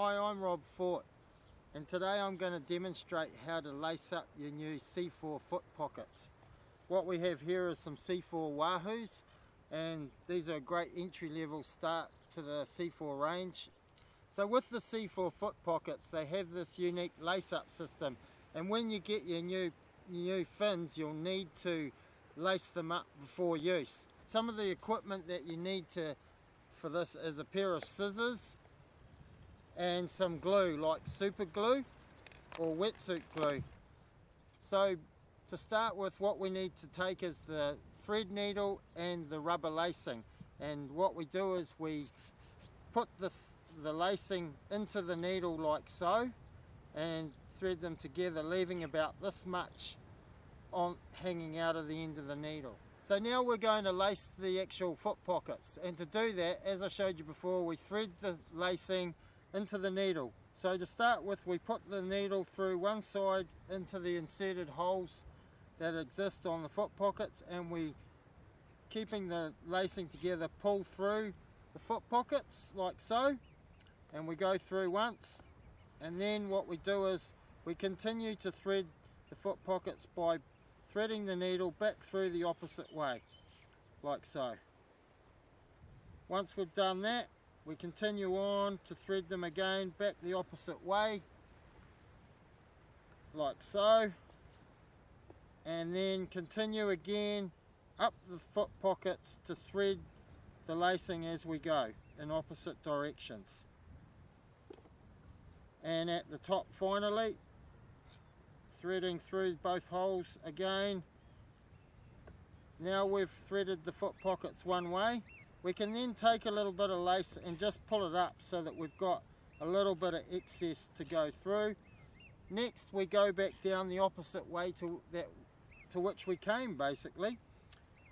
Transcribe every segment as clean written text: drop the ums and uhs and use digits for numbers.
Hi, I'm Rob Fort, and today I'm going to demonstrate how to lace up your new C4 foot pockets. What we have here is some C4 Wahoos, and these are a great entry-level start to the C4 range. So with the C4 foot pockets, they have this unique lace-up system, and when you get your new fins, you'll need to lace them up before use. Some of the equipment that you need for this is a pair of scissors and some glue like super glue or wetsuit glue. So to start with, what we need to take is the thread needle and the rubber lacing, and what we do is we put the lacing into the needle like so and thread them together, leaving about this much hanging out of the end of the needle. So now we're going to lace the actual foot pockets, and to do that, as I showed you before, we thread the lacing into the needle. So to start with, we put the needle through one side into the inserted holes that exist on the foot pockets, and we, keeping the lacing together, pull through the foot pockets like so, and we go through once, and then what we do is we continue to thread the foot pockets by threading the needle back through the opposite way like so. Once we've done that, we continue on to thread them again back the opposite way like so, and then continue again up the foot pockets to thread the lacing as we go in opposite directions. And at the top, finally, threading through both holes again. Now we've threaded the foot pockets one way. We can then take a little bit of lace and just pull it up so that we've got a little bit of excess to go through. Next, we go back down the opposite way to which we came, basically.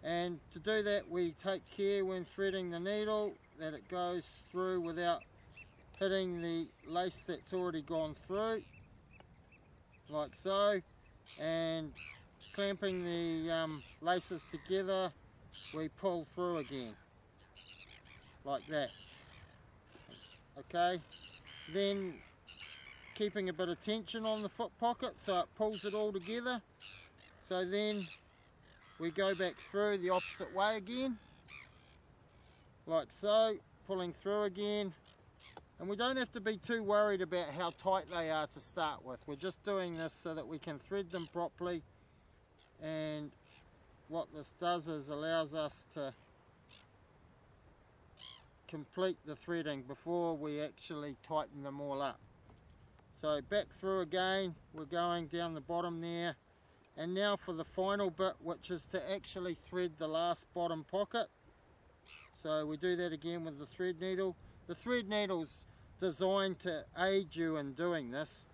And to do that, we take care when threading the needle that it goes through without hitting the lace that's already gone through, like so, and clamping the laces together, we pull through again like that. Okay, then keeping a bit of tension on the foot pocket so it pulls it all together. So then we go back through the opposite way again like so, pulling through again. And we don't have to be too worried about how tight they are to start with. We're just doing this so that we can thread them properly, and what this does is allows us to complete the threading before we actually tighten them all up. So back through again, we're going down the bottom there, and now for the final bit, which is to actually thread the last bottom pocket. So we do that again with the thread needle. The thread needle's designed to aid you in doing this.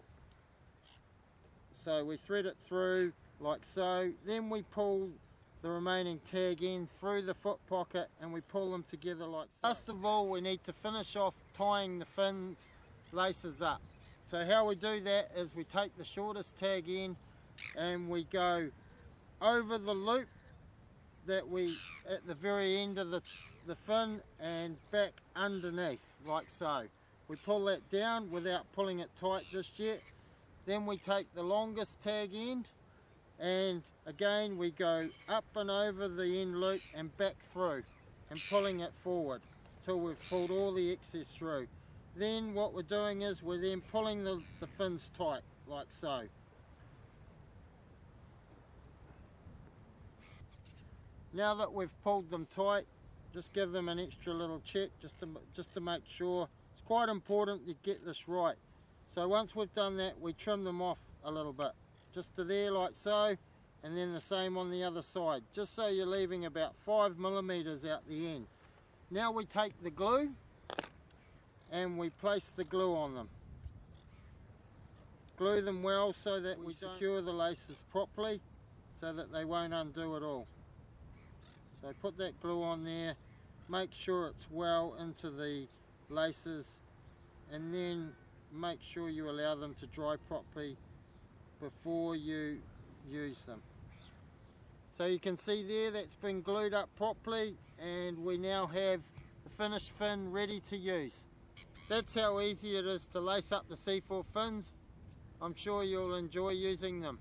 So we thread it through like so, then we pull the remaining tag end through the foot pocket and we pull them together like so. Last of all, we need to finish off tying the fins laces up. So how we do that is we take the shortest tag end and we go over the loop that we at the very end of the fin and back underneath like so. We pull that down without pulling it tight just yet. Then we take the longest tag end and again we go up and over the end loop and back through and pulling it forward till we've pulled all the excess through. Then what we're doing is we're then pulling the fins tight like so. Now that we've pulled them tight, just give them an extra little check just to make sure. It's quite important to get this right. So once we've done that, we trim them off a little bit, just to there like so, and then the same on the other side, just so you're leaving about 5 millimeters out the end. Now we take the glue and we place the glue on them. Glue them well so that we secure the laces properly so that they won't undo at all. So put that glue on there, make sure it's well into the laces, and then make sure you allow them to dry properly before you use them. So you can see there that's been glued up properly, and we now have the finished fin ready to use. That's how easy it is to lace up the C4 fins. I'm sure you'll enjoy using them.